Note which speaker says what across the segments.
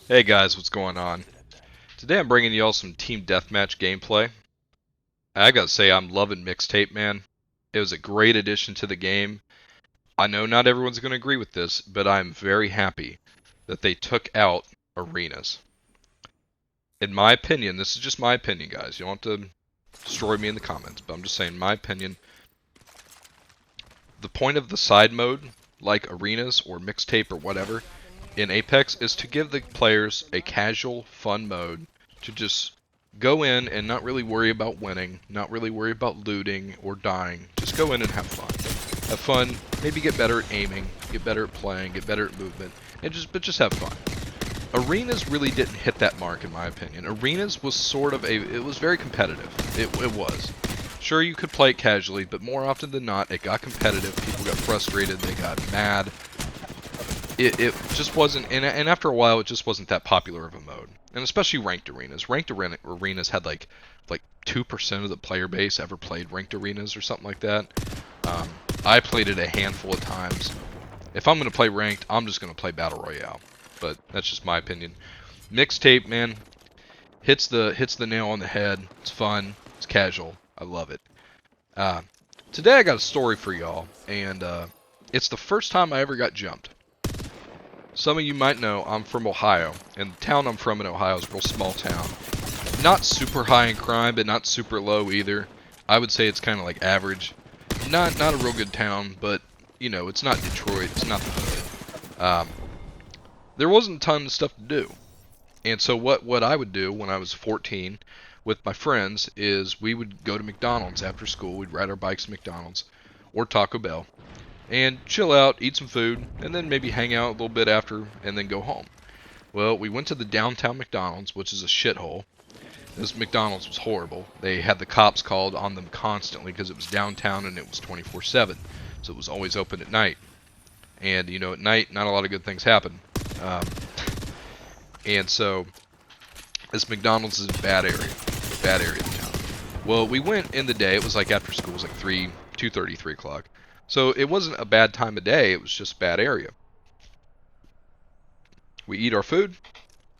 Speaker 1: Hey guys, what's going on? Today I'm bringing y'all some team deathmatch gameplay. I gotta say I'm loving Mixtape, man. It was a great addition to the game. I know not everyone's gonna agree with this, but I'm very happy that they took out arenas. In my opinion, this is just my opinion, guys. You don't have to destroy me in the comments, but I'm just saying my opinion. The point of the side mode, like arenas or Mixtape or whatever, in Apex is to give the players a casual, fun mode to just go in and not really worry about winning, not really worry about looting or dying. Just go in and have fun. Have fun, maybe get better at aiming, get better at playing, get better at movement, and just have fun. Arenas really didn't hit that mark in my opinion. Arenas was sort of it was very competitive. It was. Sure, you could play it casually, but more often than not, it got competitive. People got frustrated, they got mad, it just wasn't, and after a while, it just wasn't that popular of a mode. And especially ranked arenas. Arenas had like 2% of the player base ever played ranked arenas or something like that. Um, I played it a handful of times. If I'm gonna play ranked, I'm just gonna play battle royale. But that's just my opinion. Mixtape, man, hits the nail on the head. It's fun. It's casual. I love it. Uh, Today I got a story for y'all, and it's the first time I ever got jumped. Some of you might know I'm from Ohio, and the town I'm from in Ohio is a real small town. Not super high in crime, but not super low either. I would say it's kind of like average. Not a real good town, but you know, it's not Detroit, it's not the hood. There wasn't a ton of stuff to do, and so what I would do when I was 14 with my friends is we would go to McDonald's after school. We'd ride our bikes to McDonald's or Taco Bell and chill out, eat some food, and then maybe hang out a little bit after, and then go home. Well, we went to the downtown McDonald's, which is a shithole. This McDonald's was horrible. They had the cops called on them constantly because it was downtown and it was 24/7, so it was always open at night. And you know, at night, not a lot of good things happen. Um, and so this McDonald's is a bad area of town. Well, we went in the day. It was like after school. It was like 2:30, 3 o'clock. So it wasn't a bad time of day. It was just a bad area. We eat our food.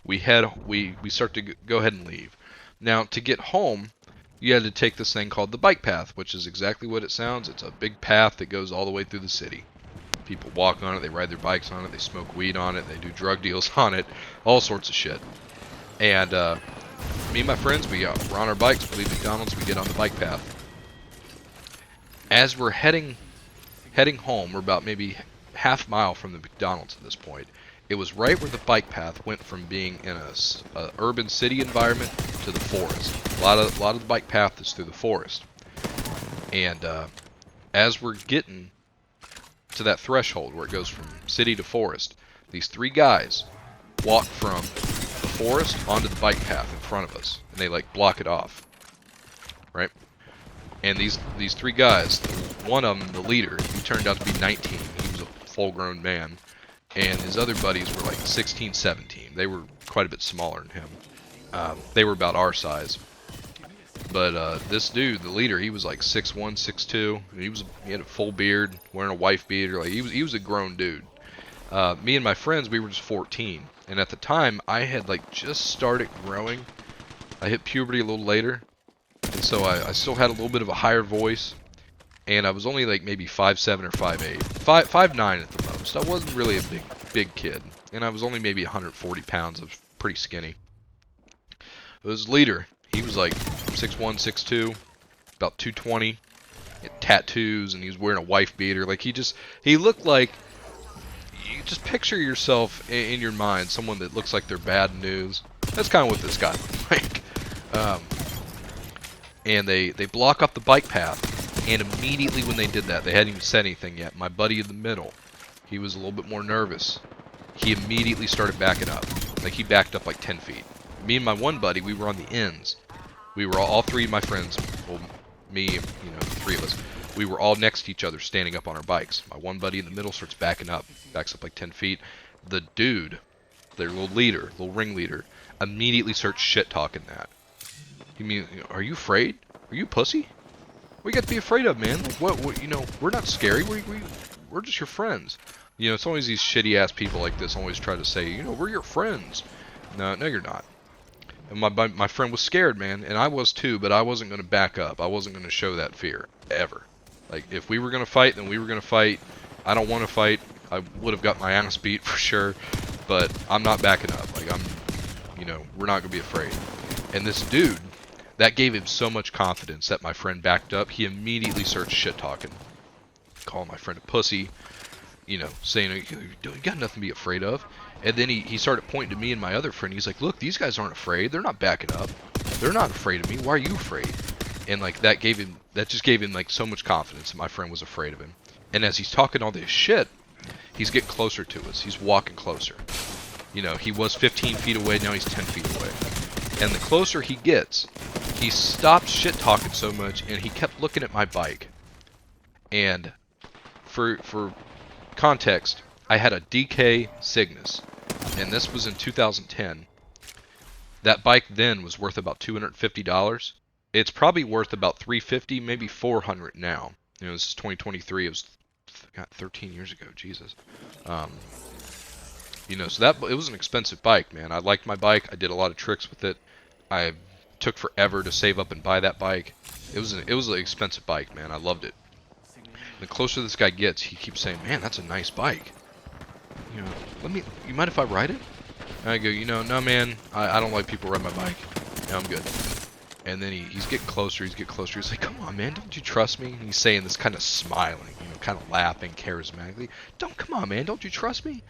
Speaker 1: We start to go ahead and leave. Now to get home, you had to take this thing called the bike path, which is exactly what it sounds. It's a big path that goes all the way through the city. People walk on it. They ride their bikes on it. They smoke weed on it. They do drug deals on it. All sorts of shit. And me and my friends, we're on our bikes. We leave McDonald's. We get on the bike path. As we're heading home, we're about maybe half mile from the McDonald's at this point. It was right where the bike path went from being in a urban city environment to the forest. A lot of the bike path is through the forest. And as we're getting to that threshold where it goes from city to forest, these three guys walk from the forest onto the bike path in front of us, and they like block it off, right? And these three guys, one of them, the leader, he turned out to be 19. He was a full-grown man, and his other buddies were like 16, 17. They were quite a bit smaller than him. They were about our size. But this dude, the leader, he was like 6'1", 6'2". He had a full beard, wearing a wife beater. Like he was a grown dude. Me and my friends, we were just 14, and at the time, I had like just started growing. I hit puberty a little later, and so I still had a little bit of a higher voice, and I was only like maybe 5'7" or 5'8", 5'9" at the most. I wasn't really a big kid, and I was only maybe 140 pounds. I was pretty skinny. But his leader, he was like 6'1", 6'2", about 220, he had tattoos, and he was wearing a wife beater. Like he looked like, you just picture yourself in your mind, someone that looks like they're bad news. That's kind of what this guy looked like. Um, and they block up the bike path, and immediately when they did that, they hadn't even said anything yet. My buddy in the middle, he was a little bit more nervous. He immediately started backing up. Like he backed up like 10 feet. Me and my one buddy, we were on the ends. We were all three of my friends, well, me, you know, the three of us. We were all next to each other, standing up on our bikes. My one buddy in the middle starts backing up, backs up like 10 feet. The dude, their little leader, little ringleader, immediately starts shit-talking that. You mean, are you afraid? Are you a pussy? What you got to be afraid of, man? Like, what you know, we're not scary. We're just your friends. You know, it's always these shitty-ass people like this always try to say, you know, we're your friends. No, no, you're not. And my friend was scared, man, and I was too, but I wasn't going to back up. I wasn't going to show that fear, ever. Like, if we were going to fight, then we were going to fight. I don't want to fight. I would have got my ass beat for sure, but I'm not backing up. Like, we're not going to be afraid. And this dude, that gave him so much confidence that my friend backed up. He immediately started shit-talking, calling my friend a pussy, saying, you got nothing to be afraid of. And then he started pointing to me and my other friend. He's like, look, these guys aren't afraid. They're not backing up. They're not afraid of me. Why are you afraid? And like that just gave him like so much confidence that my friend was afraid of him. And as he's talking all this shit, he's getting closer to us. He's walking closer. He was 15 feet away. Now he's 10 feet away. And the closer he gets, he stopped shit talking so much, and he kept looking at my bike. And for context, I had a DK Cygnus, and this was in 2010. That bike then was worth about $250. It's probably worth about $350, maybe $400 now. This is 2023. It was 13 years ago. Jesus. So it was an expensive bike, man. I liked my bike. I did a lot of tricks with it. I took forever to save up and buy that bike. It was an expensive bike, man. I loved it. The closer this guy gets, he keeps saying, "Man, that's a nice bike. You mind if I ride it?" And I go, no, man. I don't like people ride my bike. No, I'm good. And then he's getting closer. He's like, "Come on, man. Don't you trust me?" And he's saying this, kind of smiling, kind of laughing charismatically. Come on, man. Don't you trust me?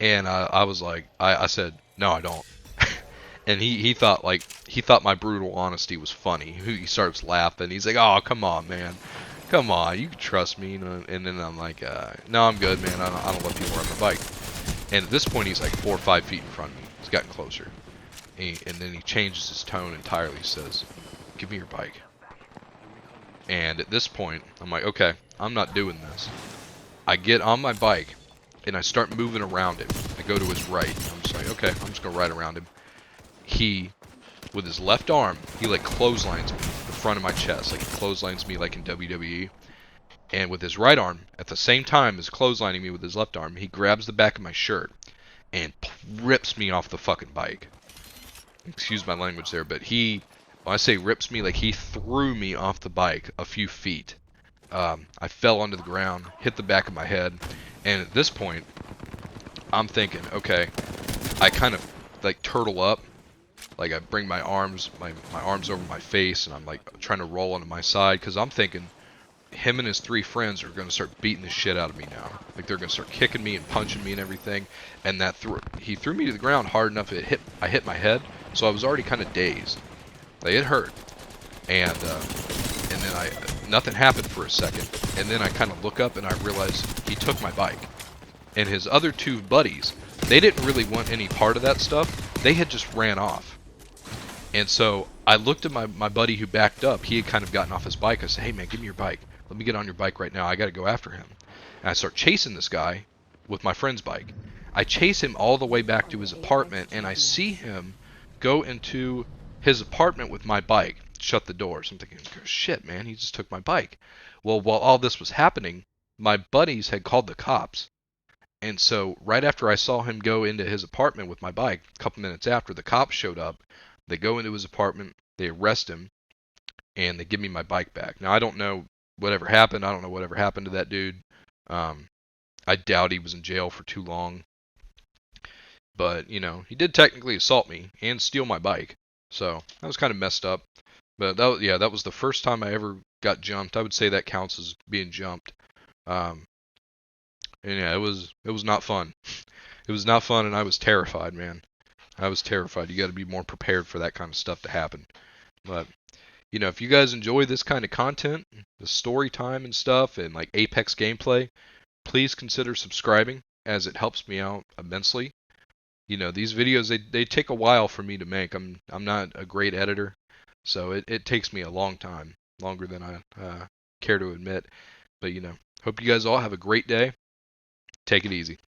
Speaker 1: And I was like, I said, "No, I don't." And he thought my brutal honesty was funny. He starts laughing. He's like, "Oh, come on, man. Come on, you can trust me." And then I'm like, "No, I'm good, man. I don't let people ride my bike." And at this point, he's like 4 or 5 feet in front of me. He's gotten closer. And then he changes his tone entirely. He says, "Give me your bike." And at this point, I'm like, okay, I'm not doing this. I get on my bike, and I start moving around him. I go to his right. I'm just like, okay, I'm just going to ride around him. He, with his left arm, he like clotheslines me in the front of my chest. Like he clotheslines me like in WWE. And with his right arm, at the same time as clotheslining me with his left arm, he grabs the back of my shirt and rips me off the fucking bike. Excuse my language there, but when I say rips me, like he threw me off the bike a few feet. I fell onto the ground, hit the back of my head, and at this point, I'm thinking, okay, I kind of like turtle up, like I bring my arms over my face, and I'm like trying to roll onto my side, because I'm thinking him and his 3 friends are going to start beating the shit out of me now. Like they're going to start kicking me and punching me and everything. And he threw me to the ground hard enough I hit my head, so I was already kind of dazed. Like it hurt. And then nothing happened for a second. And then I kind of look up and I realize he took my bike. And his other 2 buddies, they didn't really want any part of that stuff. They had just ran off. And so I looked at my buddy who backed up. He had kind of gotten off his bike. I said, "Hey man, give me your bike. Let me get on your bike right now. I got to go after him." And I start chasing this guy with my friend's bike. I chase him all the way back to his apartment, and I see him go into his apartment with my bike, shut the door. So I'm thinking, shit, man, he just took my bike. Well, while all this was happening, my buddies had called the cops. And so right after I saw him go into his apartment with my bike, a couple minutes after, the cops showed up. They go into his apartment, they arrest him, and they give me my bike back. Now, I don't know whatever happened. I don't know whatever happened to that dude. I doubt he was in jail for too long. But, he did technically assault me and steal my bike. So, that was kind of messed up. But, that was the first time I ever got jumped. I would say that counts as being jumped. And yeah, it was not fun. It was not fun, and I was terrified, man. I was terrified. You got to be more prepared for that kind of stuff to happen. But, if you guys enjoy this kind of content, the story time and stuff, and like Apex gameplay, please consider subscribing, as it helps me out immensely. These videos, they take a while for me to make. I'm not a great editor, so it takes me a long time, longer than I care to admit. But, hope you guys all have a great day. Take it easy.